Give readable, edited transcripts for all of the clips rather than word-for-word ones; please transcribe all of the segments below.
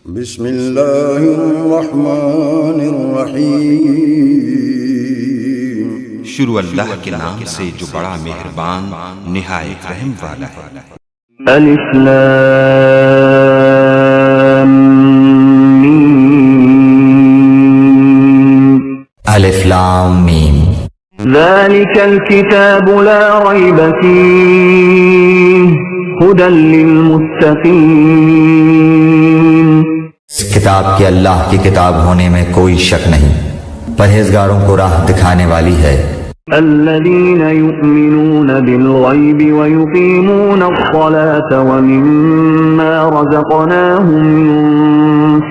بسم اللہ الرحمن الرحیم، شروع اللہ کے نام سے جو بڑا مہربان نہایت رحم والا ہے۔ الف لام میم، الف لام میم، ذلك الكتاب لا ريب فيه هدى للمتقين۔ اس کتاب کے اللہ کی کتاب ہونے میں کوئی شک نہیں، پرہیزگاروں کو راہ دکھانے والی ہے۔ الذين يؤمنون بالغيب ويقيمون الصلاة ومما رزقناهم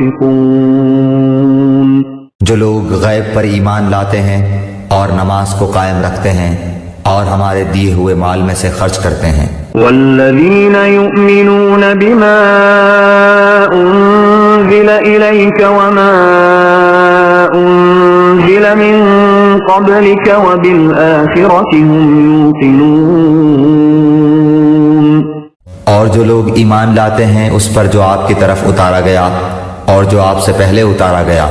ينفقون۔ جو لوگ غیب پر ایمان لاتے ہیں اور نماز کو قائم رکھتے ہیں اور ہمارے دیے ہوئے مال میں سے خرچ کرتے ہیں۔ والذين يؤمنون بما أنزل إليك وما أنزل من قبلك وبالآخرة هم يوقنون۔ اور جو لوگ ایمان لاتے ہیں اس پر جو آپ کی طرف اتارا گیا اور جو آپ سے پہلے اتارا گیا،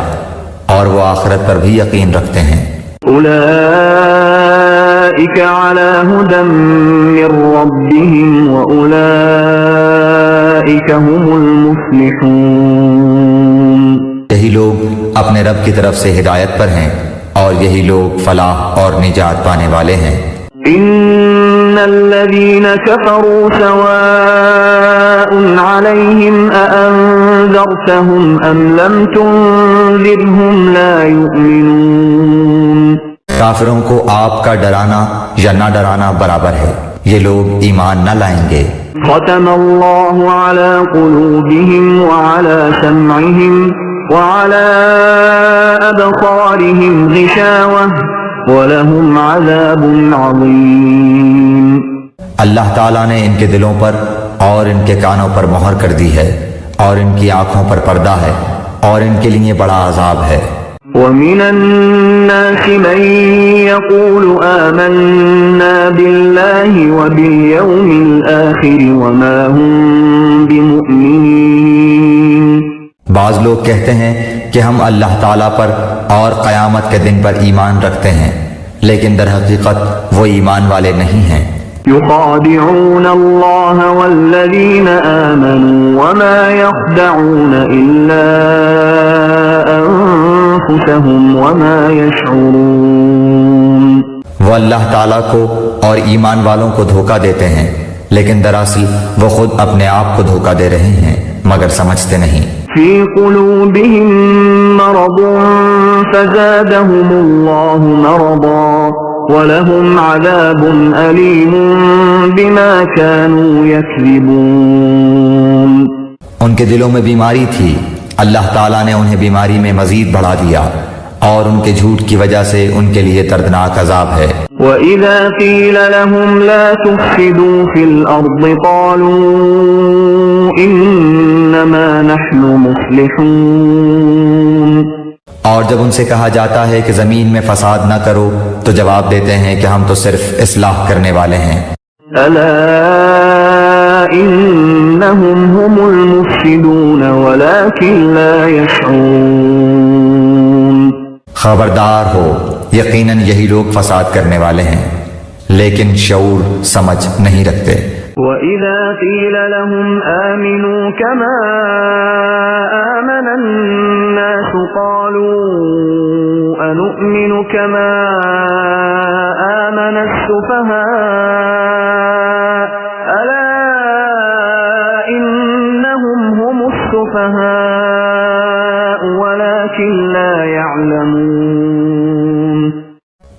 اور وہ آخرت پر بھی یقین رکھتے ہیں۔ أولئك على هدى من ربهم وأولئك هم المفلحون۔ یہی لوگ اپنے رب کی طرف سے ہدایت پر ہیں اور یہی لوگ فلاح اور نجات پانے والے ہیں۔ إن الذين كفروا سواء عليهم أأنذرتهم أم لم تنذرهم لا يؤمنون۔ کافروں کو آپ کا ڈرانا یا نہ ڈرانا برابر ہے، یہ لوگ ایمان نہ لائیں گے۔ ختم الله على قلوبهم وعلى سمعهم وعلى أبصارهم غشاوة وَلَهُمْ عَذَابٌ عَظِيمٌ۔ اللہ تعالیٰ نے ان کے دلوں پر اور ان کے کانوں پر مہر کر دی ہے اور ان کی آنکھوں پر پردہ ہے اور ان کے لیے بڑا عذاب ہے۔ وَمِنَ النَّاسِ مَن يَقُولُ آمَنَّا بِاللَّهِ وَبِالْيَوْمِ الْآخِرِ وَمَا هُم بِمُؤْمِنِينَ۔ بعض لوگ کہتے ہیں کہ ہم اللہ تعالیٰ پر اور قیامت کے دن پر ایمان رکھتے ہیں، لیکن در حقیقت وہ ایمان والے نہیں ہیں۔ يخادعون الله والذين آمنوا وما يخدعون إلا أنفسهم وما يشعرون۔ وہ اللہ تعالیٰ کو اور ایمان والوں کو دھوکہ دیتے ہیں، لیکن دراصل وہ خود اپنے آپ کو دھوکہ دے رہے ہیں مگر سمجھتے نہیں۔ في قلوبهم مرض فزادهم الله مرضا وَلَهُمْ عَذَابٌ أَلِيمٌ بِمَا كَانُوا يَكْذِبُونَ۔ ان کے دلوں میں بیماری تھی، اللہ تعالیٰ نے انہیں بیماری میں مزید بڑھا دیا اور ان کے جھوٹ کی وجہ سے ان کے لیے دردناک عذاب ہے۔ وَإِذَا قِيلَ لَهُمْ لَا تُفْسِدُوا فِي الْأَرْضِ قَالُوا إِنَّمَا نَحْنُ مُصْلِحُونَ۔ اور جب ان سے کہا جاتا ہے کہ زمین میں فساد نہ کرو تو جواب دیتے ہیں کہ ہم تو صرف اصلاح کرنے والے ہیں۔ أَلَا إِنَّهُمْ هُمُ الْمُفْسِدُونَ وَلَكِنْ لَا يَشْعُرُونَ۔ خبردار ہو، یقیناً یہی لوگ فساد کرنے والے ہیں لیکن شعور سمجھ نہیں رکھتے۔ وَإِذَا قِيلَ لَهُمْ آمِنُوا كَمَا آمَنَ النَّاسُ قَالُوا أَنُؤْمِنُ كَمَا آمَنَ السُّفَهَاءُ أَلَا إِنَّهُمْ هُمُ السُّفَهَاءُ وَلَكِنْ لَا يَعْلَمُونَ۔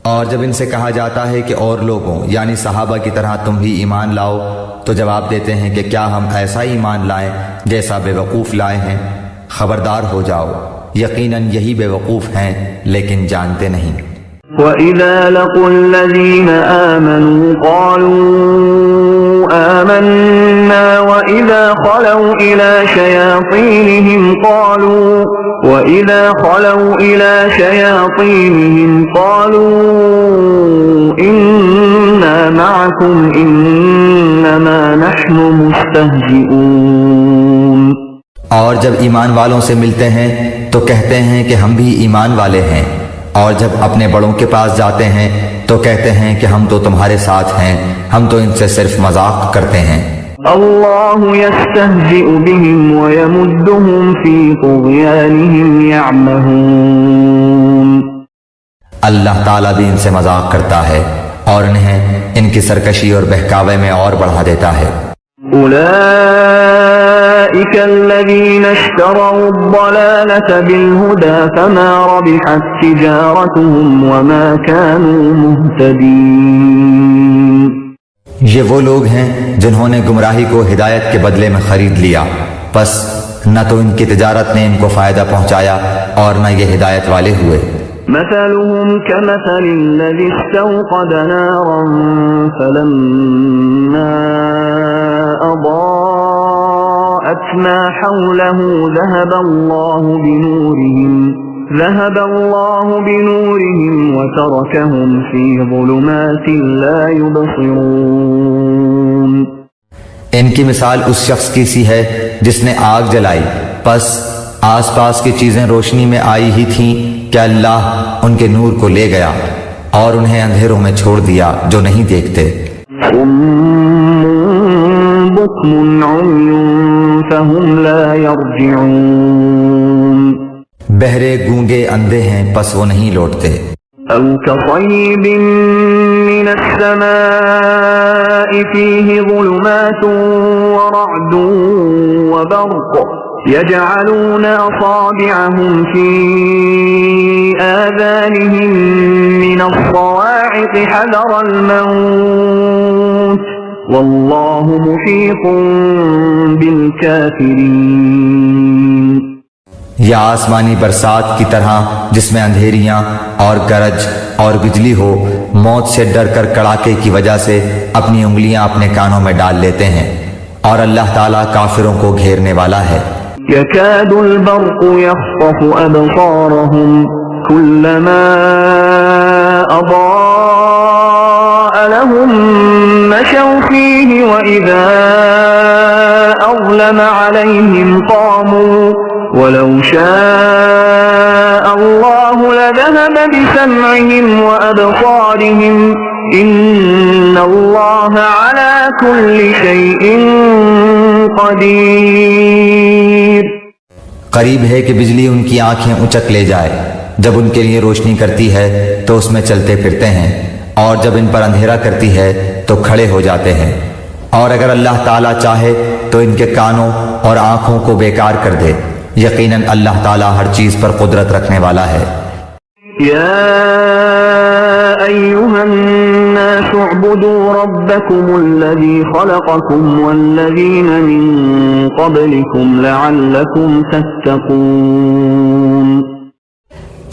اور جب ان سے کہا جاتا ہے کہ اور لوگوں یعنی صحابہ کی طرح تم بھی ایمان لاؤ تو جواب دیتے ہیں کہ کیا ہم ایسا ایمان لائیں جیسا بے وقوف لائے ہیں۔ خبردار ہو جاؤ، یقیناً یہی بے وقوف ہیں لیکن جانتے نہیں۔ وَإِذَا لَقُوا الَّذِينَ آمَنُوا قَالُوا آمَنَّا وَإِذَا خَلَوْا إِلَى شَيَاطِينِهِمْ قَالُوا إِنَّا مَعَكُمْ إِنَّمَا نَحْنُ مُسْتَهْزِئُونَ۔ اور جب ایمان والوں سے ملتے ہیں تو کہتے ہیں کہ ہم بھی ایمان والے ہیں، اور جب اپنے بڑوں کے پاس جاتے ہیں تو کہتے ہیں کہ ہم تو تمہارے ساتھ ہیں، ہم تو ان سے صرف مذاق کرتے ہیں۔ اللہ یستہزئ بہم ویمدہم فی طغیانہم یعمہون۔ اللہ تعالیٰ بھی ان سے مذاق کرتا ہے اور انہیں ان کی سرکشی اور بہکاوے میں اور بڑھا دیتا ہے۔ اولئک الذین اشتروا الضلالة بالہدى فما ربحت تجارتهم وما كانوا مہتدین۔ یہ وہ لوگ ہیں جنہوں نے گمراہی کو ہدایت کے بدلے میں خرید لیا، پس نہ تو ان کی تجارت نے ان کو فائدہ پہنچایا اور نہ یہ ہدایت والے ہوئے۔ مثلهم كمثل الذي استوقد نارا فلما أضاءت ما حوله ذهب الله بنورهم وتركهم في ظلمات لا يبصرون۔ ان کی مثال اس شخص کی سی ہے جس نے آگ جلائی، پس آس پاس کی چیزیں روشنی میں آئی ہی تھیں کہ اللہ ان کے نور کو لے گیا اور انہیں اندھیروں میں چھوڑ دیا جو نہیں دیکھتے۔ صم بكم عمي فهم لا يرجعون۔ بہرے گونگے اندھے ہیں پس وہ نہیں لوٹتے۔ أو كصيب من السماء فيه ظلمات ورعد وبرق يجعلون أصابعهم في آذانهم من الصواعق حذر الموت والله محيط بالكافرين۔ یا آسمانی برسات کی طرح جس میں اندھیریاں اور گرج اور بجلی ہو، موت سے ڈر کر کڑاکے کی وجہ سے اپنی انگلیاں اپنے کانوں میں ڈال لیتے ہیں، اور اللہ تعالیٰ کافروں کو گھیرنے والا ہے۔ يكاد البرق يخطف أبصارهم كلما أضاء لهم مشوا فيه وإذا أظلم عليهم قاموا ولو شاء الله لذهب بسمعهم وأبصارهم إن الله على كل شيء قدیر۔ قریب ہے کہ بجلی ان کی آنکھیں اچک لے جائے، جب ان کے لیے روشنی کرتی ہے تو اس میں چلتے پھرتے ہیں، اور جب ان پر اندھیرا کرتی ہے تو کھڑے ہو جاتے ہیں، اور اگر اللہ تعالیٰ چاہے تو ان کے کانوں اور آنکھوں کو بیکار کر دے۔ یقیناً اللہ تعالیٰ ہر چیز پر قدرت رکھنے والا ہے۔ یا ایھا الناس اعبدوا ربکم الذی خلقکم والذین من قبلکم لعلکم تتقون۔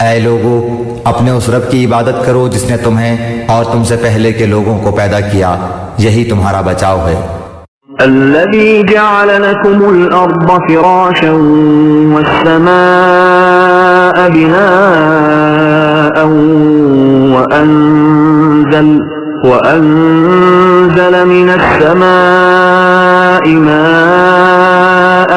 اے لوگو، اپنے اس رب کی عبادت کرو جس نے تمہیں اور تم سے پہلے کے لوگوں کو پیدا کیا، یہی تمہارا بچاؤ ہے۔ الذي جعل لكم الأرض فراشا والسماء بناء وأنزل من السماء ماء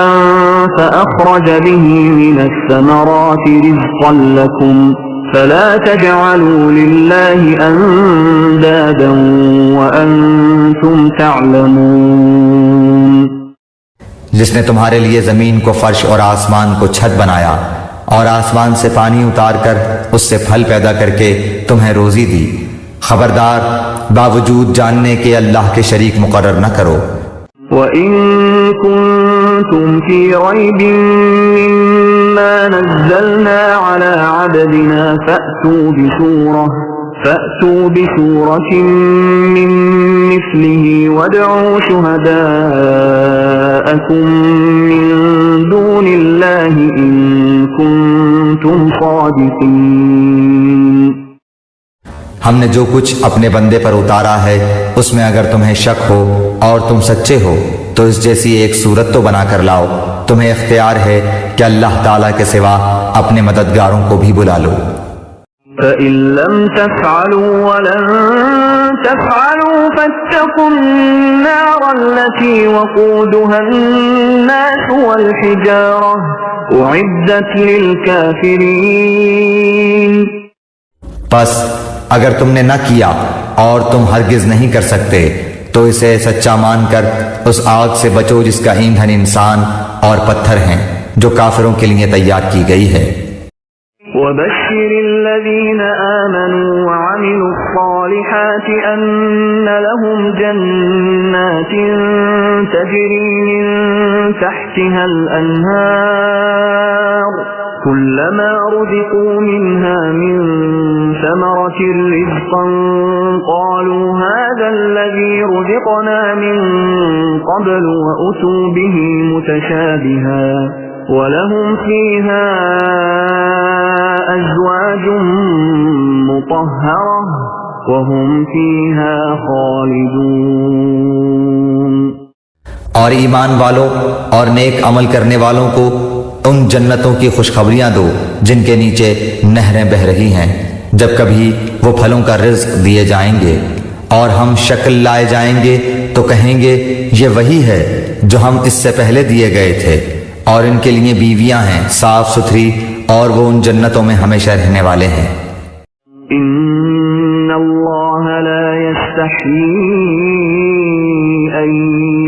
فأخرج به من الثمرات رزقا لكم فلا تجعلوا لله اندادا وانتم تعلمون۔ جس نے تمہارے لیے زمین کو فرش اور آسمان کو چھت بنایا، اور آسمان سے پانی اتار کر اس سے پھل پیدا کر کے تمہیں روزی دی، خبردار باوجود جاننے کے اللہ کے شریک مقرر نہ کرو۔ وَإِن كُنتُمْ فِي رَيْبٍ مِّمَّا نَزَّلْنَا عَلَىٰ عَبْدِنَا فَأْتُوا بِسُورَةٍ مِّن مِّثْلِهِ وَادْعُوا شُهَدَاءَكُم مِّن دُونِ اللَّهِ إِن كُنتُمْ صَادِقِينَ۔ ہم نے جو کچھ اپنے بندے پر اتارا ہے اس میں اگر تمہیں شک ہو اور تم سچے ہو تو اس جیسی ایک صورت تو بنا کر لاؤ، تمہیں اختیار ہے کہ اللہ تعالیٰ کے سوا اپنے مددگاروں کو بھی بلا لو۔ فَإِن لَّمْ تَفْعَلُوا وَلَن تفعلوا فاتقوا النار التي وقودها الناس والحجارة أعدت للكافرين. پس اگر تم نے نہ کیا اور تم ہرگز نہیں کر سکتے تو اسے سچا مان کر اس آگ سے بچو جس کا ایندھن انسان اور پتھر ہیں جو کافروں کے لیے تیار کی گئی ہے. وبشر الذين آمنوا وعملوا الصالحات أن لهم جنات تجري من تحتها الأنهار كلما رزقوا منها من ثمرة رزقا قالوا هذا الذي رزقنا من قبل وأتوا به متشابها وَلَهُمْ فِيهَا أَزْوَاجٌ مُطَهَّرَةٌ وَهُمْ فِيهَا خَالِدُونَ. اور ایمان والوں اور نیک عمل کرنے والوں کو ان جنتوں کی خوشخبریاں دو جن کے نیچے نہریں بہہ رہی ہیں. جب کبھی وہ پھلوں کا رزق دیے جائیں گے اور ہم شکل لائے جائیں گے تو کہیں گے یہ وہی ہے جو ہم اس سے پہلے دیے گئے تھے، اور ان کے لیے بیویاں ہیں صاف ستھری اور وہ ان جنتوں میں ہمیشہ رہنے والے ہیں. ان اللہ لا يستحيي ان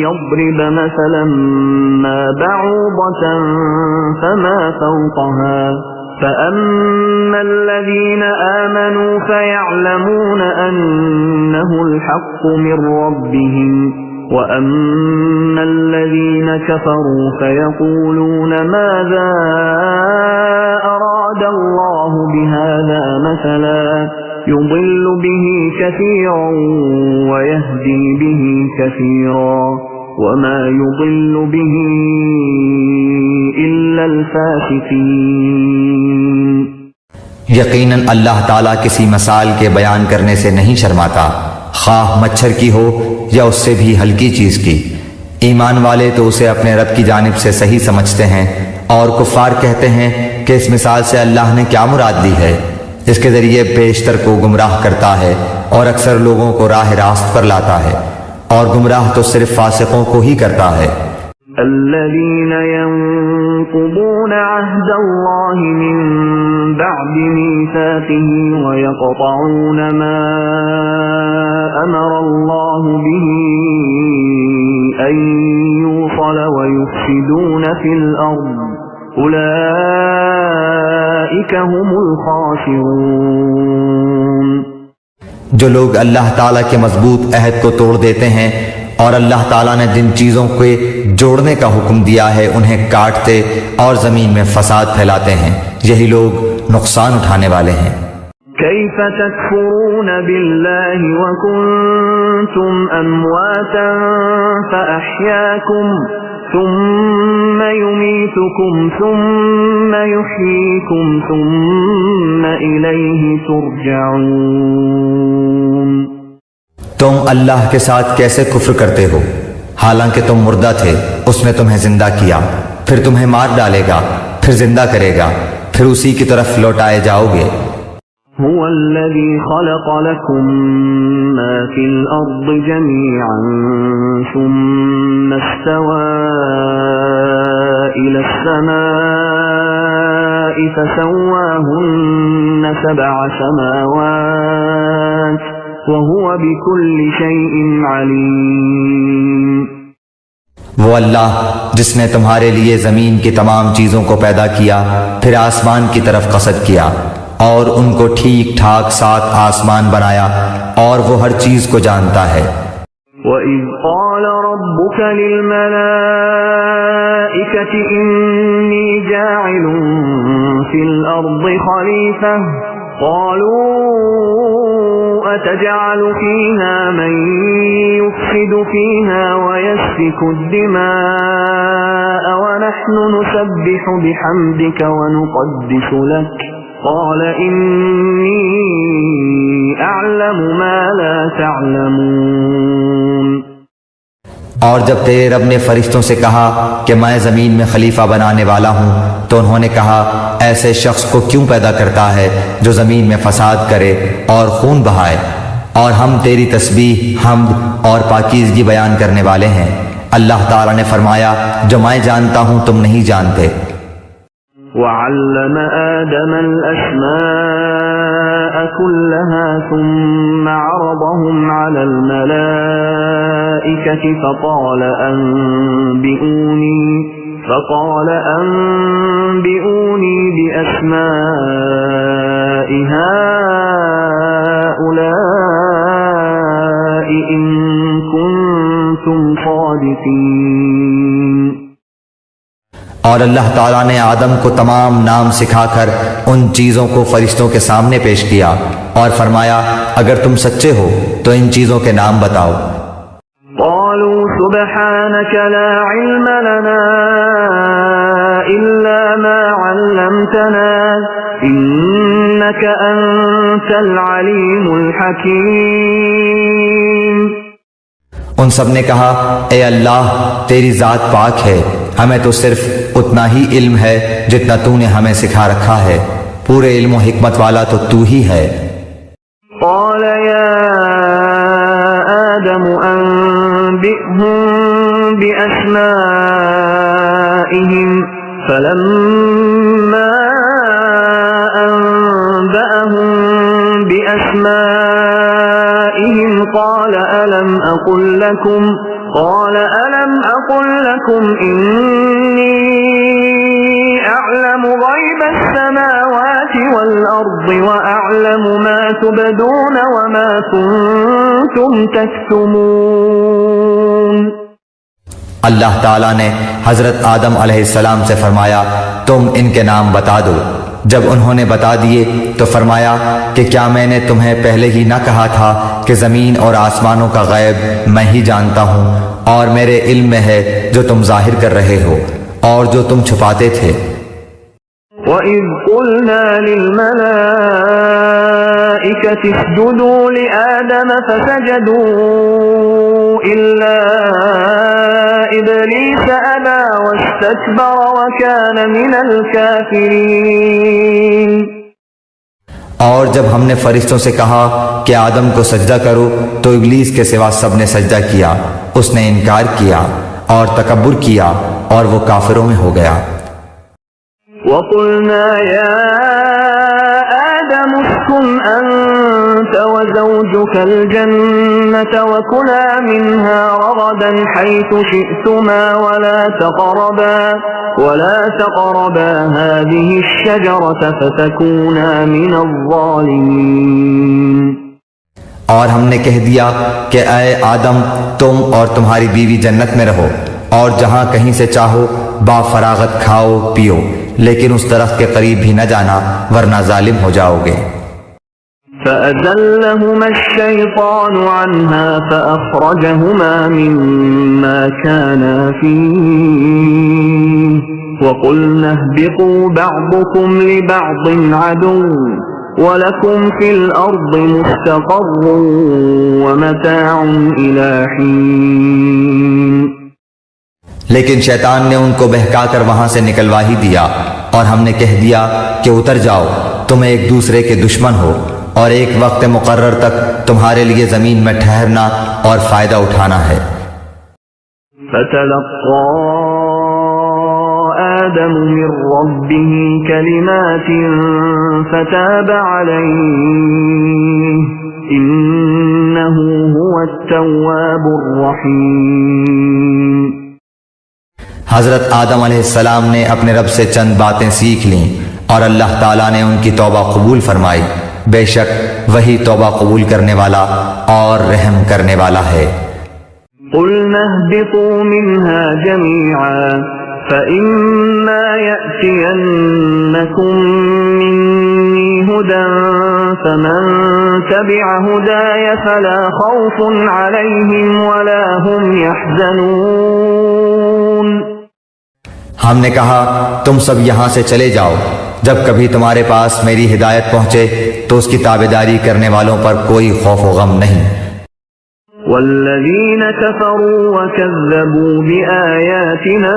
يضرب مثلا ما بعوضة فما فوقها فأما الذين آمنوا فيعلمون أنه الحق من ربهم وَأَمَّا الَّذِينَ كَفَرُوا فَيَقُولُونَ مَاذَا أَرَادَ اللَّهُ بِهَذَا مَثَلًا يُضِلُّ بِهِ كَثِيرًا وَيَهْدِي بِهِ كَثِيرًا وَمَا يُضِلُّ بِهِ إِلَّا الْفَاسِقِينَ. یقیناً اللہ تعالیٰ کسی مثال کے بیان کرنے سے نہیں شرماتا، خواہ مچھر کی ہو یا اس سے بھی ہلکی چیز کی. ایمان والے تو اسے اپنے رب کی جانب سے صحیح سمجھتے ہیں، اور کفار کہتے ہیں کہ اس مثال سے اللہ نے کیا مراد لی ہے. اس کے ذریعے بیشتر کو گمراہ کرتا ہے اور اکثر لوگوں کو راہ راست پر لاتا ہے، اور گمراہ تو صرف فاسقوں کو ہی کرتا ہے. الذين ينقضون عهد الله من بعد ميثاقه ويقطعون ما أمر الله به أن يوصل ويفسدون في الأرض أولئك هم الخاسرون. جو لوگ اللہ تعالیٰ کے مضبوط عہد کو توڑ دیتے ہیں اور اللہ تعالیٰ نے جن چیزوں کو جوڑنے کا حکم دیا ہے انہیں کاٹتے اور زمین میں فساد پھیلاتے ہیں، یہی لوگ نقصان اٹھانے والے ہیں. كيف تكفرون بالله وكنتم أمواتا فأحياكم ثم يميتكم ثم يحييكم ثم إليه ترجعون. تم اللہ کے ساتھ کیسے کفر کرتے ہو حالانکہ تم مردہ تھے، اس نے تمہیں زندہ کیا، پھر تمہیں مار ڈالے گا، پھر زندہ کرے گا، پھر اسی کی طرف لوٹائے جاؤ گے. هو الذي خلق لكم ما في الأرض جميعا ثم استوى إلى السماء فسواهن 7 سماوات وَهُوَ بِكُلِّ شَيْءٍ عَلِيمٌ. وہ اللہ جس نے تمہارے لیے زمین کی تمام چیزوں کو پیدا کیا، پھر آسمان کی طرف قصد کیا اور ان کو ٹھیک ٹھاک 7 آسمان بنایا، اور وہ ہر چیز کو جانتا ہے. وَإِذْ قَالَ رَبُّكَ لِلْمَلَائِكَةِ إِنِّي جَاعِلٌ فِي الْأَرْضِ خَلِيفَةً قَالُوا أَتَجْعَلُ فِيهَا مَن يُفْسِدُ فِيهَا وَيَسْفِكُ الدِّمَاءَ وَنَحْنُ نُسَبِّحُ بِحَمْدِكَ وَنُقَدِّسُ لَكَ قَالَ إِنِّي أَعْلَمُ مَا لَا تَعْلَمُونَ. اور جب تیرے رب نے فرشتوں سے کہا کہ میں زمین میں خلیفہ بنانے والا ہوں تو انہوں نے کہا ایسے شخص کو کیوں پیدا کرتا ہے جو زمین میں فساد کرے اور خون بہائے. اور ہم تیری تسبیح، حمد اور پاکیزگی بیان کرنے والے ہیں۔ اللہ تعالیٰ نے فرمایا جو میں جانتا ہوں تم نہیں جانتے۔ وعلم آدم الأسماء كلها ثم عرضهم على الملائكة فقال أنبئوني بأسماء هؤلاء إن كنتم صادقين۔ اور اللہ تعالیٰ نے آدم کو تمام نام سکھا کر ان چیزوں کو فرشتوں کے سامنے پیش کیا اور فرمایا اگر تم سچے ہو تو ان چیزوں کے نام بتاؤ۔ قالوا سبحانك لا علم لنا إلا ما علمتنا إنك أنت العليم الحكيم۔ ان سب نے کہا اے اللہ تیری ذات پاک ہے، ہمیں تو صرف اتنا ہی علم ہے جتنا تو نے ہمیں سکھا رکھا ہے، پورے علم و حکمت والا تو تو ہی ہے۔ قال يا آدم أنبئهم بأسمائهم فلما أنبأهم بأسمائهم قال ألم أقل لكم إني أعلم غيب السماوات والأرض وأعلم ما تبدون وما كنتم تكتمون۔ اللہ تعالیٰ نے حضرت آدم علیہ السلام سے فرمایا تم ان کے نام بتا دو۔ جب انہوں نے بتا دیے تو فرمایا کہ کیا میں نے تمہیں پہلے ہی نہ کہا تھا کہ زمین اور آسمانوں کا غیب میں ہی جانتا ہوں اور میرے علم میں ہے جو تم ظاہر کر رہے ہو اور جو تم چھپاتے تھے۔ وَإِذْ قُلْنَا لِلْمَلَائِكَةِ اسْجُدُوا لِآدَمَ فَسَجَدُوا إِلَّا إِبْلِيسَ أَبَى وَاسْتَكْبَرَ وَكَانَ مِنَ الْكَافِرِينَ۔ اور جب ہم نے فرشتوں سے کہا کہ آدم کو سجدہ کرو تو ابلیس کے سوا سب نے سجدہ کیا، اس نے انکار کیا اور تکبر کیا اور وہ کافروں میں ہو گیا۔ وَقُلْنَا يَا آدَمُ اسْكُنْ أَنْتَ وَزَوْجُكَ الْجَنَّةَ وَكُلَا مِنْهَا رَغَدًا حَيْثُ شِئْتُمَا وَلَا تَقْرَبَا هَذِهِ الشَّجَرَةَ فَتَكُونَا مِنَ الظَّالِمِينَ۔ اور ہم نے کہہ دیا کہ اے آدم تم اور تمہاری بیوی جنت میں رہو اور جہاں کہیں سے چاہو با فراغت کھاؤ پیو، لیکن اس درخت کے قریب بھی نہ جانا ورنہ ظالم ہو جاؤ گے۔ فَأَزَلَّهُمَا الشَّيْطَانُ عَنْهَا فَأَخْرَجَهُمَا مِمَّا كَانَا فِيهِ وَقُلْنَا اهْبِطُوا بَعْضُكُمْ لِبَعْضٍ عَدُوٌّ وَلَكُمْ فِي الْأَرْضِ مُسْتَقَرٌّ وَمَتَاعٌ إِلَى حِينٍ۔ لیکن شیطان نے ان کو بہکا کر وہاں سے نکلوا ہی دیا اور ہم نے کہہ دیا کہ اتر جاؤ، تم ایک دوسرے کے دشمن ہو اور ایک وقت مقرر تک تمہارے لیے زمین میں ٹھہرنا اور فائدہ اٹھانا ہے۔ فَتَلَقَّى آدَمُ مِنْ رَبِّهِ كَلِمَاتٍ فَتَابَ عَلَيْهِ إِنَّهُ هُوَ التَّوَّابُ الرَّحِيمُ۔ حضرت آدم علیہ السلام نے اپنے رب سے چند باتیں سیکھ لیں اور اللہ تعالیٰ نے ان کی توبہ قبول فرمائی، بے شک وہی توبہ قبول کرنے والا اور رحم کرنے والا ہے۔ قُلْنَا اهْبِطُوا مِنْهَا جَمِيعًا فَإِمَّا يَأْتِيَنَّكُمْ مِنِّي هُدًى فَمَنْ تَبِعَ هُدَايَ فَلَا خَوْفٌ عَلَيْهِمْ وَلَا هُمْ يَحْزَنُونَ۔ ہم نے کہا تم سب یہاں سے چلے جاؤ، جب کبھی تمہارے پاس میری ہدایت پہنچے تو اس کی تابعداری کرنے والوں پر کوئی خوف و غم نہیں۔ والذین کفروا وکذبوا بآیاتنا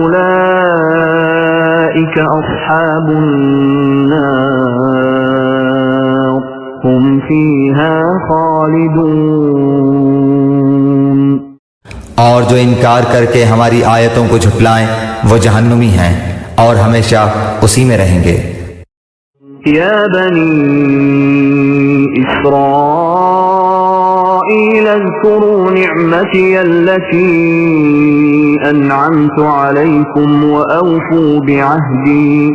اولئک اصحاب النار هم فيها خالدون اور جو انکار کر کے ہماری آیتوں کو جھٹلائیں وہ جہنمی ہیں اور ہمیشہ اسی میں رہیں گے۔ يا بني إسرائيل اذكروا نعمتي التي أنعمت عليكم وأوفوا بعهدي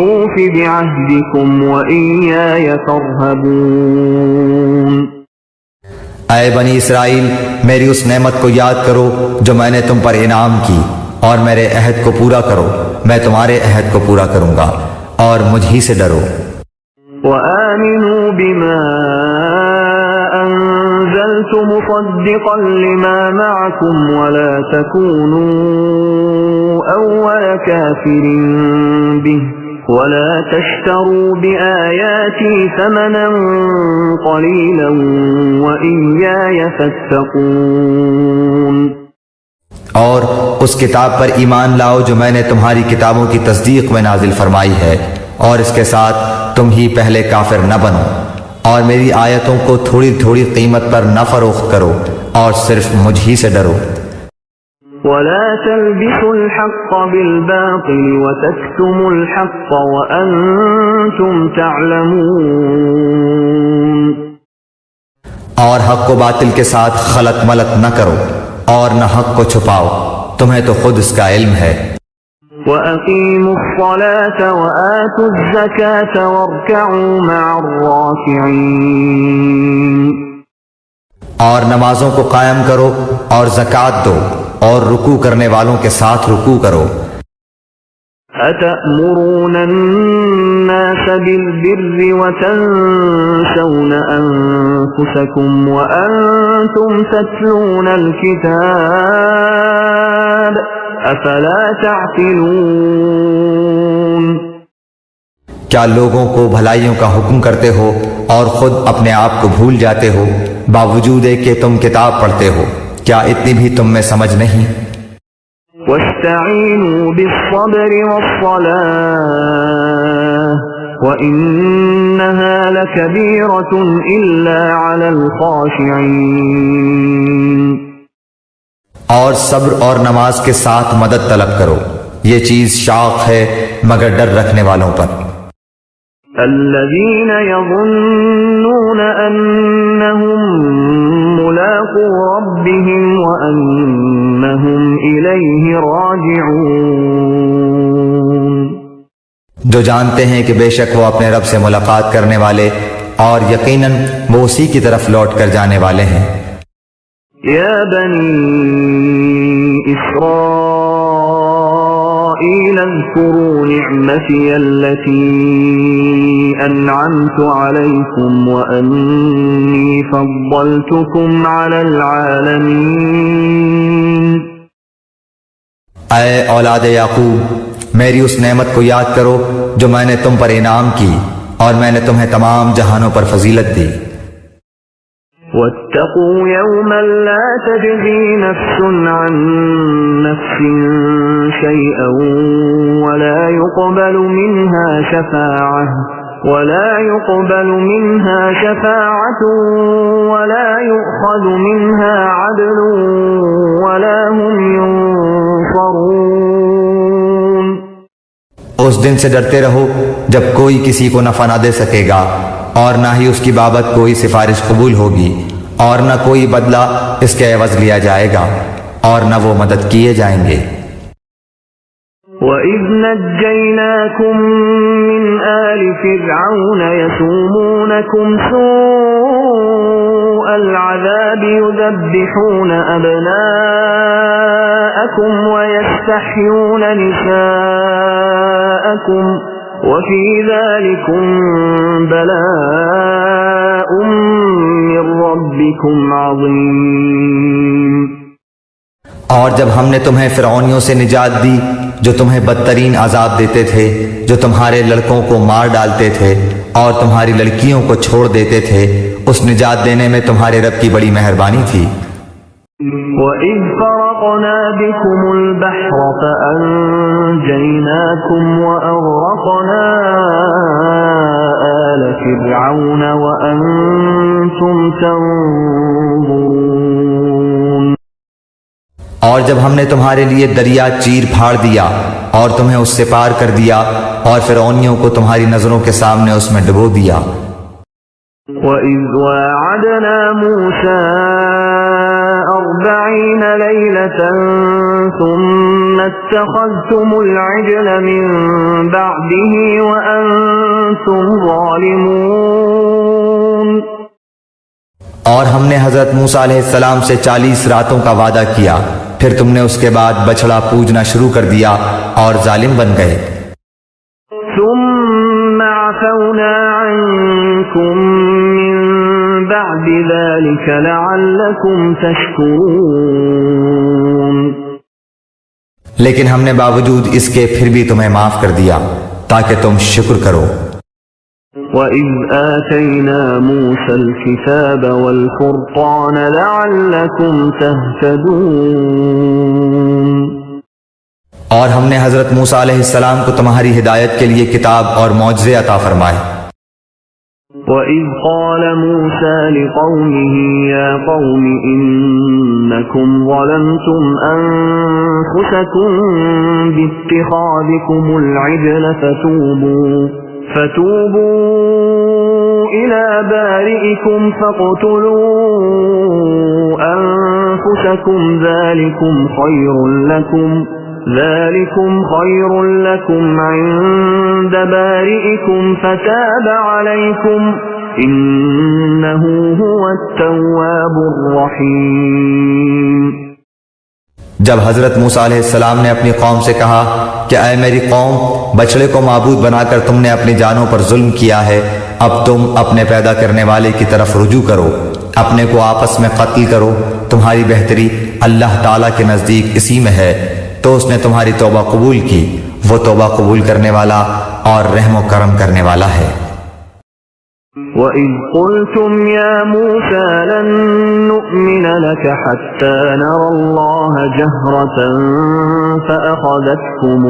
أوف بعهدكم وإياي فارهبون۔ اے بنی اسرائیل، میری اس نعمت کو یاد کرو جو میں نے تم پر انعام کی، اور میرے عہد کو پورا کرو، میں تمہارے عہد کو پورا کروں گا، اور مجھ ہی سے ڈرو۔ وآمنوا بما أنزلت مصدقا لما معكم ولا تكونوا أول كافر به ولا تشتروا بآياتي ثمنا قليلا وإياي فاتقون۔ اور اس کتاب پر ایمان لاؤ جو میں نے تمہاری کتابوں کی تصدیق میں نازل فرمائی ہے، اور اس کے ساتھ تم ہی پہلے کافر نہ بنو، اور میری آیتوں کو تھوڑی تھوڑی قیمت پر نہ فروخت کرو، اور صرف مجھ ہی سے ڈرو۔ ولا تلبسوا الحق بالباطل وتكتموا الحق وأنتم تعلمون۔ اور حق کو باطل کے ساتھ خلط ملط نہ کرو، اور نہ حق کو چھپاؤ، تمہیں تو خود اس کا علم ہے۔ وَأَقِيمُوا الصَّلَاةَ وَآتُوا الزَّكَاةَ وَارْكَعُوا مَعَ الرَّاكِعِينَ۔ اور نمازوں کو قائم کرو اور زکوٰۃ دو اور رکوع کرنے والوں کے ساتھ رکوع کرو۔ أَتَأْمُرُونَ النَّاسَ بِالْبِرِّ وَتَنْسَوْنَ أَنفُسَكُمْ وَأَنْتُمْ تَتْلُونَ الْكِتَابَ أَفَلَا تَعْقِلُونَ۔ کیا لوگوں کو بھلائیوں کا حکم کرتے ہو اور خود اپنے آپ کو بھول جاتے ہو، باوجود ہے کہ تم کتاب پڑھتے ہو؟ کیا اتنی بھی تم میں سمجھ نہیں؟ وَاسْتَعِينُوا بِالصَّبْرِ وَالصَّلَاةِ وَإِنَّهَا لَكَبِيرَةٌ إِلَّا عَلَى الْخَاشِعِينَ۔ اور صبر اور نماز کے ساتھ مدد طلب کرو، یہ چیز شاق ہے مگر ڈر رکھنے والوں پر۔ الذين يظنون أنهم ملاقو ربهم وأنهم إليه راجعون۔ جو جانتے ہیں کہ بے شک وہ اپنے رب سے ملاقات کرنے والے اور یقیناً وہ اسی کی طرف لوٹ کر جانے والے ہیں۔ يا بني إسرائيل اذكروا نعمتي التي أنعمت عليكم وأني فضلتكم على العالمين۔ اے اولاد یعقوب، میری اس نعمت کو یاد کرو جو میں نے تم پر انعام کی، اور میں نے تمہیں تمام جہانوں پر فضیلت دی۔ واتقوا يوما لا تجزي نفس عن نفس شيئا ولا يقبل منها شفاعة ولا يؤخذ منها عدل ولا هم ينصرون۔ اس دن سے ڈرتے رہو جب کوئی کسی کو نفع نہ دے سکے گا، اور نہ ہی اس کی بابت کوئی سفارش قبول ہوگی، اور نہ کوئی بدلہ اس کے عوض لیا جائے گا، اور نہ وہ مدد کیے جائیں گے۔ وَإِذْ نَجَّيْنَاكُمْ مِنْ آلِ فِرْعَوْنَ يَسُومُونَكُمْ سُوءَ الْعَذَابِ يُذَبِّحُونَ أَبْنَاءَكُمْ وَيَسْتَحْيُونَ نِسَاءَكُمْ وَفِي ذَلِكُمْ بَلَاءٌ مِّن رَّبِّكُمْ عَظِيمٌ۔ اور جب ہم نے تمہیں فرعونیوں سے نجات دی جو تمہیں بدترین عذاب دیتے تھے، جو تمہارے لڑکوں کو مار ڈالتے تھے اور تمہاری لڑکیوں کو چھوڑ دیتے تھے، اس نجات دینے میں تمہارے رب کی بڑی مہربانی تھی۔ وَإِذْ فَرَقْنَا بِكُمُ الْبَحْرَ فَأَنْجَيْنَاكُمْ وَأَغْرَقْنَا آلَ فِرْعَوْنَ وَأَنْتُمْ تَنْظُرُونَ اور جب ہم نے تمہارے لیے دریا چیر پھاڑ دیا اور تمہیں اس سے پار کر دیا اور فرعونیوں کو تمہاری نظروں کے سامنے اس میں ڈبو دیا۔ وَإِذْ وَاعَدْنَا مُوسَىٰ 40 لَيْلَةً ثُمَّ اتَّخَذْتُمُ الْعِجْلَ مِن بَعْدِهِ وَأَنْتُمْ ظَالِمُونَ۔ اور ہم نے حضرت موسیٰ علیہ السلام سے 40 راتوں کا وعدہ کیا، پھر تم نے اس کے بعد بچڑا پوجنا شروع کر دیا اور ظالم بن گئے۔ ثم عفونا عنكم من بعد ذلك لعلكم تشكرون۔ لیکن ہم نے باوجود اس کے پھر بھی تمہیں معاف کر دیا تاکہ تم شکر کرو۔ وَإِذْ آتَيْنَا مُوسَى الْكِتَابَ وَالْفُرْقَانَ لَعَلَّكُمْ تَهْتَدُونَ۔ اور ہم نے حضرت موسیٰ علیہ السلام کو تمہاری ہدایت کے لیے کتاب اور معجزے عطا فرمائے۔ وَإِذْ قَالَ مُوسَى لِقَوْمِهِ يَا قَوْمِ إِنَّكُمْ ظَلَمْتُمْ أَنفُسَكُمْ بِاتِّخَاذِكُمُ الْعِجْلَ فتوبوا إلى بارئكم فاقتلوا أنفسكم ذلكم خير لكم عند بارئكم فتاب عليكم إنه هو التواب الرحيم۔ جب حضرت موسیٰ علیہ السلام نے اپنی قوم سے کہا کہ اے میری قوم، بچڑے کو معبود بنا کر تم نے اپنی جانوں پر ظلم کیا ہے، اب تم اپنے پیدا کرنے والے کی طرف رجوع کرو، اپنے کو آپس میں قتل کرو، تمہاری بہتری اللہ تعالیٰ کے نزدیک اسی میں ہے، تو اس نے تمہاری توبہ قبول کی، وہ توبہ قبول کرنے والا اور رحم و کرم کرنے والا ہے۔ وَإِذْ قُلْتُمْ يَا مُوسَىٰ لَن نُّؤْمِنَ لَكَ حَتَّىٰ نَرَى اللَّهَ جَهْرَةً فَأَخَذَتْكُمُ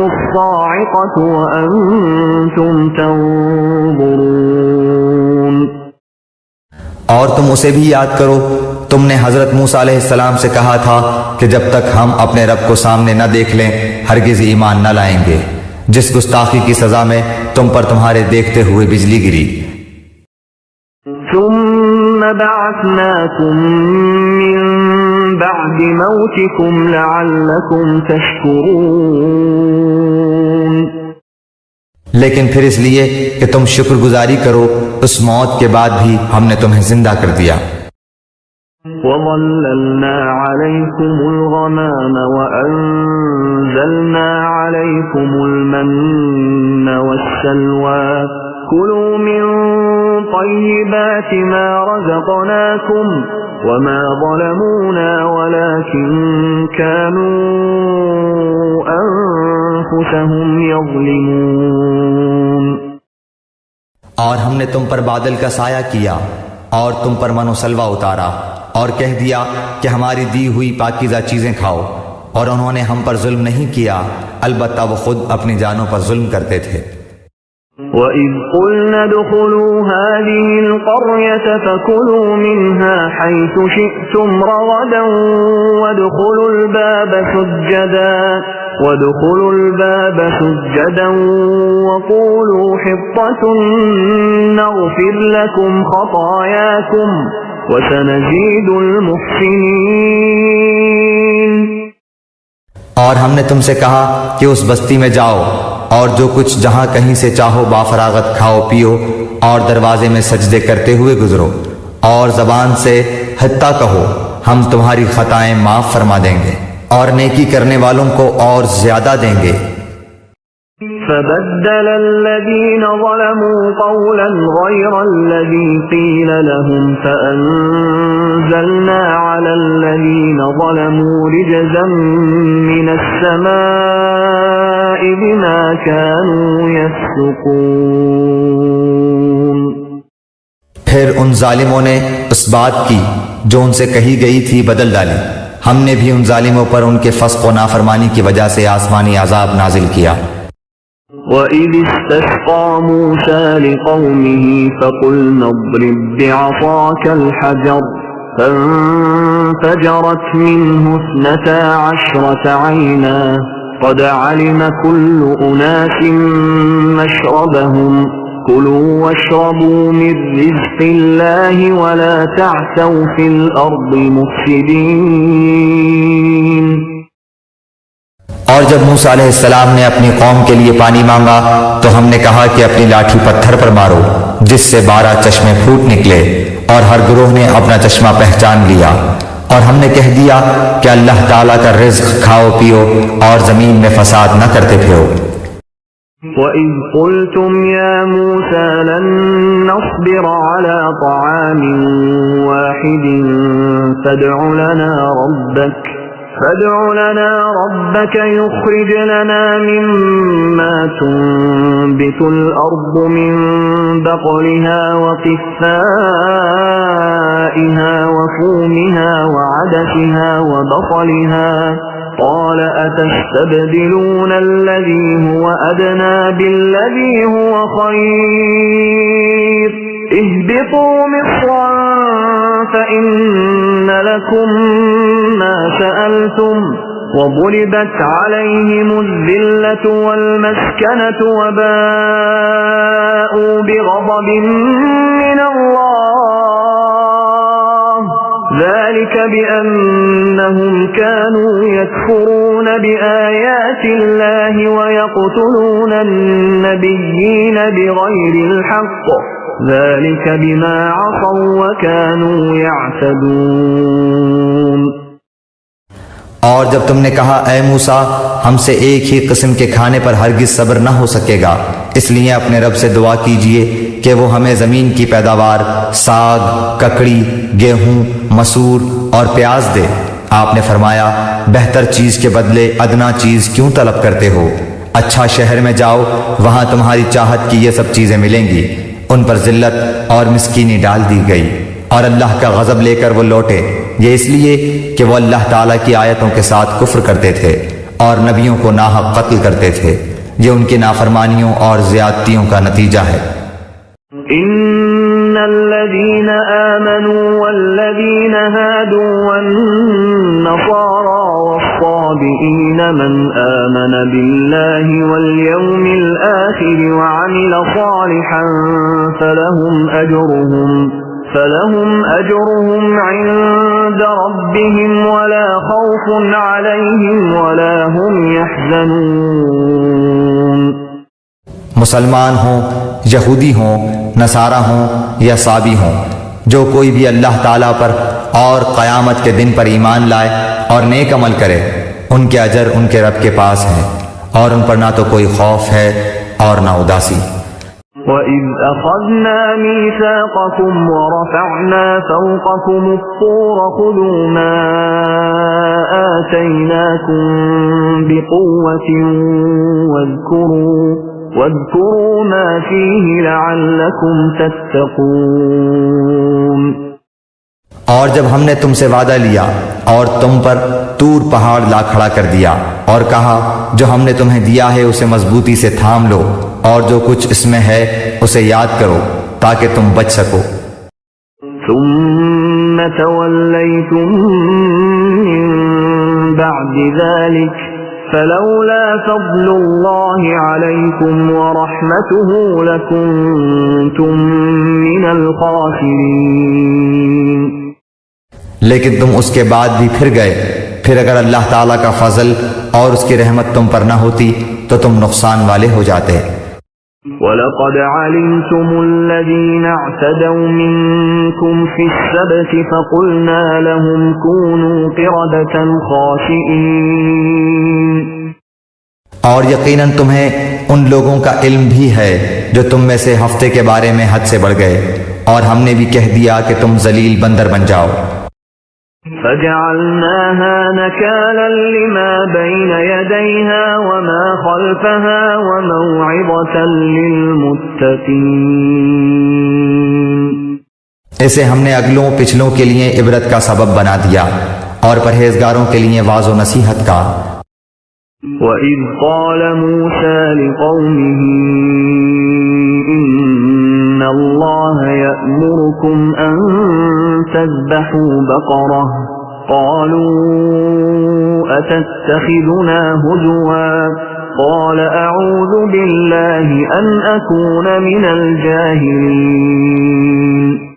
الصَّاعِقَةُ وَأَنْتُمْ تَنظُرُونَ۔ اور تم اسے بھی یاد کرو، تم نے حضرت موسیٰ علیہ السلام سے کہا تھا کہ جب تک ہم اپنے رب کو سامنے نہ دیکھ لیں ہرگز ایمان نہ لائیں گے۔ جس گستاخی کی سزا میں تم پر تمہارے دیکھتے ہوئے بجلی گری۔ ثم بعثناكم من بعد موتكم لعلكم تشكرون۔ لیکن پھر اس لیے کہ تم شکر گزاری کرو، اس موت کے بعد بھی ہم نے تمہیں زندہ کر دیا۔ وَظَلَّلْنَا عَلَيْكُمُ الْغَمَامَ وَأَنزَلْنَا عَلَيْكُمُ الْمَنَّ وَالسَّلْوَىٰ كُلُوا مِن طَيِّبَاتِ مَا رَزَقْنَاكُمْ وَمَا ظَلَمُونَا وَلَٰكِن كَانُوا أَنفُسَهُمْ يَظْلِمُونَ۔ اور ہم نے تم پر بادل کا سایہ کیا اور تم پر من و سلوہ اتارا اور کہہ دیا کہ ہماری دی ہوئی پاکیزہ چیزیں کھاؤ، اور انہوں نے ہم پر ظلم نہیں کیا، البتہ وہ خود اپنی جانوں پر ظلم کرتے تھے۔ وَإِذْ قُلْنَا ادْخُلُوا هَٰذِهِ الْقَرْيَةَ فَكُلُوا مِنْهَا حَيْثُ شِئْتُمْ رَغَدًا وَادْخُلُوا الْبَابَ سُجَّدًا وَقُولُوا حِطَّةٌ نَّغْفِرْ لَكُمْ خَطَايَاكُمْ وَسَنَزِيدُ الْمُحْسِنِينَ۔ اور ہم نے تم سے کہا کہ اس بستی میں جاؤ اور جو کچھ جہاں کہیں سے چاہو بافراغت کھاؤ پیو، اور دروازے میں سجدے کرتے ہوئے گزرو، اور زبان سے حتیٰ کہو، ہم تمہاری خطائیں معاف فرما دیں گے اور نیکی کرنے والوں کو اور زیادہ دیں گے۔ فَبَدَّلَ الَّذِينَ ظَلَمُوا قَوْلًا غَيْرَ الَّذِي قِيلَ لَهُمْ فَأَنزَلْنَا عَلَى الَّذِينَ ظَلَمُوا رِجْزًا مِّنَ السَّمَاءِ بِمَا كَانُوا يَفْسُقُونَ۔ پھر ان ظالموں نے اس بات کی جو ان سے کہی گئی تھی بدل ڈالی۔ ہم نے بھی ان ظالموں پر ان کے فسق و نافرمانی کی وجہ سے آسمانی عذاب نازل کیا۔ وَإِذِ اسْتَسْقَىٰ مُوسَىٰ لِقَوْمِهِ فَقُلْنَا اضْرِب بِّعَصَاكَ الْحَجَرَ فَانفَجَرَتْ مِنْهُ 12 عَيْنًا قَدْ عَلِمَ كُلُّ أُنَاسٍ مَّشْرَبَهُمْ كُلُوا وَاشْرَبُوا مِن رِّزْقِ اللَّهِ وَلَا تَعْثَوْا فِي الْأَرْضِ مُفْسِدِينَ۔ اور جب موسیٰ علیہ السلام نے اپنی قوم کے لیے پانی مانگا تو ہم نے کہا کہ اپنی لاٹھی پتھر پر مارو، جس سے 12 چشمے پھوٹ نکلے، اور ہر گروہ نے اپنا چشمہ پہچان لیا، اور ہم نے کہہ دیا کہ اللہ تعالیٰ کا رزق کھاؤ پیو اور زمین میں فساد نہ کرتے پھرو۔ وَإِذْ قُلْتُمْ يَا مُوسَىٰ لَن نَّصْبِرَ عَلَىٰ طَعَامٍ وَاحِدٍ فادع لنا ربك يخرج لنا مما تنبت الأرض من بقلها وقثائها وفومها وعدسها وبصلها قال أتستبدلون الذي هو أدنى بالذي هو خير اهبطوا مصرا فإن لكم ما سألتم وضربت عليهم الذلة والمسكنة وباءوا بغضب من الله ذلك بأنهم كانوا يكفرون بآيات الله ويقتلون النبيين بغير الحق ذلك بما عصوا وكانوا يعتدون۔ اور جب تم نے کہا اے موسیٰ ہم سے ایک ہی قسم کے کھانے پر ہرگز صبر نہ ہو سکے گا، اس لیے اپنے رب سے دعا کیجئے کہ وہ ہمیں زمین کی پیداوار ساگ، ککڑی، گیہوں، مسور اور پیاز دے۔ آپ نے فرمایا بہتر چیز کے بدلے ادنا چیز کیوں طلب کرتے ہو؟ اچھا شہر میں جاؤ، وہاں تمہاری چاہت کی یہ سب چیزیں ملیں گی۔ ان پر ذلت اور مسکینی ڈال دی گئی اور اللہ کا غضب لے کر وہ لوٹے، یہ اس لیے کہ وہ اللہ تعالیٰ کی آیتوں کے ساتھ کفر کرتے تھے اور نبیوں کو ناحق قتل کرتے تھے۔ یہ ان کی نافرمانیوں اور زیادتیوں کا نتیجہ ہے۔ ان الذين آمنوا والذين هادوا والنصارى والصابئين من آمن بالله واليوم الآخر وعمل صالحا فلهم أجرهم عند ربهم ولا خوف عليهم ولا هم يحزنون۔ مسلمان ہوں، یہودی ہوں، نصارہ ہوں یا صابی ہوں، جو کوئی بھی اللہ تعالیٰ پر اور قیامت کے دن پر ایمان لائے اور نیک عمل کرے، ان کے اجر ان کے رب کے پاس ہیں اور ان پر نہ تو کوئی خوف ہے اور نہ اداسی۔ وَإِذْ أَخَذْنَا مِيثَاقَكُمْ وَرَفَعْنَا فَوْقَكُمُ الطُّورَ خُذُوا مَا آتَيْنَاكُمْ بِقُوَّةٍ وَاذْكُرُوا مَا فِيهِ لَعَلَّكُمْ تَتَّقُونَ۔ اور جب ہم نے تم سے وعدہ لیا اور تم پر طور پہاڑ لا کھڑا کر دیا اور کہا جو ہم نے تمہیں دیا ہے اسے مضبوطی سے تھام لو اور جو کچھ اس میں ہے اسے یاد کرو تاکہ تم بچ سکو۔ ثم توليتم من بعد ذلك فلولا فضل الله عليكم ورحمته لكنتم من الخاسرين۔ لیکن تم اس کے بعد بھی پھر گئے، پھر اگر اللہ تعالیٰ کا فضل اور اس کی رحمت تم پر نہ ہوتی تو تم نقصان والے ہو جاتے۔ وَلَقَدْ عَلِمْتُمُ الَّذِينَ اعْتَدَوْا مِنكُمْ فِي السَّبْتِ فَقُلْنَا لَهُمْ كُونُوا قِرَدَةً خَاسِئِينَ۔ اور یقیناً تمہیں ان لوگوں کا علم بھی ہے جو تم میں سے ہفتے کے بارے میں حد سے بڑھ گئے، اور ہم نے بھی کہہ دیا کہ تم ذلیل بندر بن جاؤ۔ فَجَعَلْنَاهَا نَكَالًا لِمَا بَيْنَ يَدَيْهَا وَمَا خَلْفَهَا وَمَوْعِظَةً لِلْمُتَّقِينَ۔ اسے ہم نے اگلوں پچھلوں کے لیے عبرت کا سبب بنا دیا اور پرہیزگاروں کے لیے واعظ و نصیحت کا۔ وَإِذْ قَالَ مُوسَى لِقَوْمِهِ إِنَّ اللَّهَ يَأْمُرُكُمْ أَن تَذْبَحُوا بَقَرَةً قَالُوا أَتَتَّخِذُنَا هُزُوًا قَالَ أَعُوذُ بِاللَّهِ أَنْ أَكُونَ مِنَ الْجَاهِلِينَ۔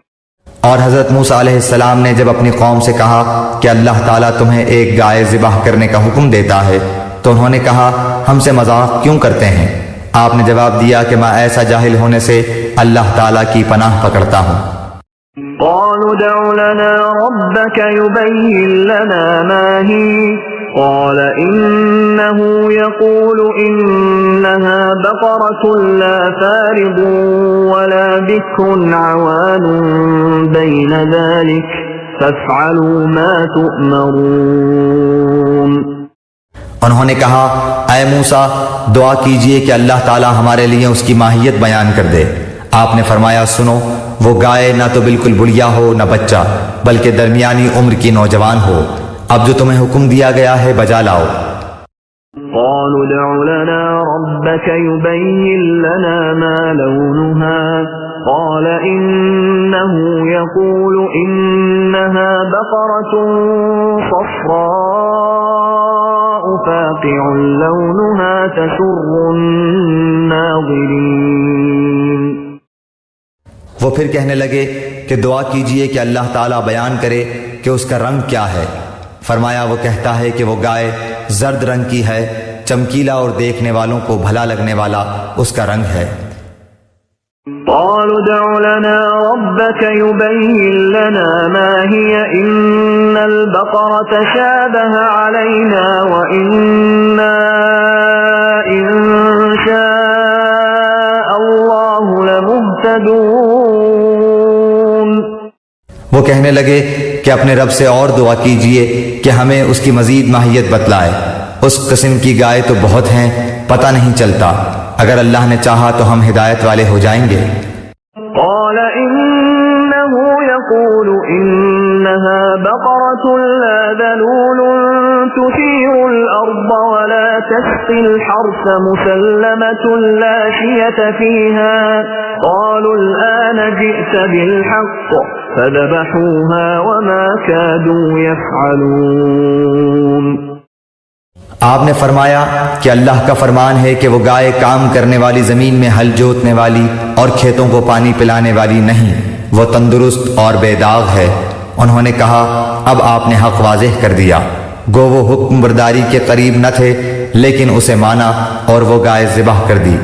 اور حضرت موسیٰ علیہ السلام نے جب اپنی قوم سے کہا کہ اللہ تعالیٰ تمہیں ایک گائے ذبح کرنے کا حکم دیتا ہے تو انہوں نے کہا ہم سے مذاق کیوں کرتے ہیں؟ آپ نے جواب دیا کہ میں ایسا جاہل ہونے سے اللہ تعالیٰ کی پناہ پکڑتا ہوں۔ قالوا ادع لنا ربك يبين لنا ما هي قال إنه يقول إنها بقرة لا فارض ولا بكر عوان بين ذلك فافعلوا ما تؤمرون۔ انہوں نے کہا اے موسیٰ دعا کیجئے کہ اللہ تعالیٰ ہمارے لیے اس کی ماہیت بیان کر دے۔ آپ نے فرمایا سنو وہ گائے نہ تو بالکل بڑھیا ہو نہ بچہ بلکہ درمیانی عمر کی نوجوان ہو، اب جو تمہیں حکم دیا گیا ہے بجا لاؤ۔ قالوا ادع لنا ربك يبين لنا ما لونها قال إنه يقول إنها بقرة صفراء فاقع لونها تسر الناظرين۔ وہ پھر کہنے لگے کہ دعا کیجئے کہ اللہ تعالیٰ بیان کرے کہ اس کا رنگ کیا ہے۔ فرمایا وہ کہتا ہے کہ وہ گائے زرد رنگ کی ہے، چمکیلا اور دیکھنے والوں کو بھلا لگنے والا اس کا رنگ ہے۔ قالوا ادع لنا ربك يبين لنا ما هي إن البقرة شابه علينا وإنا إن شاء الله لمهتدون۔ وہ کہنے لگے کہ اپنے رب سے اور دعا کیجئے کہ ہمیں اس کی مزید ماہیت بتلائے، اس قسم کی گائے تو بہت ہیں پتہ نہیں چلتا، اگر اللہ نے چاہا تو ہم ہدایت والے ہو جائیں گے۔ قال إنه يقول إنها بقرة لا ذلول تثير الأرض ولا تسقي الحرث مسلمة لا شية فيها قالوا الآن جئت بالحق فذبحوها وما كادوا يفعلون۔ آپ نے فرمایا کہ اللہ کا فرمان ہے کہ وہ گائے کام کرنے والی زمین میں ہل جوتنے والی اور کھیتوں کو پانی پلانے والی نہیں، وہ تندرست اور بے داغ ہے۔ انہوں نے کہا اب آپ نے حق واضح کر دیا، گو وہ حکم برداری کے قریب نہ تھے لیکن اسے مانا اور وہ گائے ذبح کر دی۔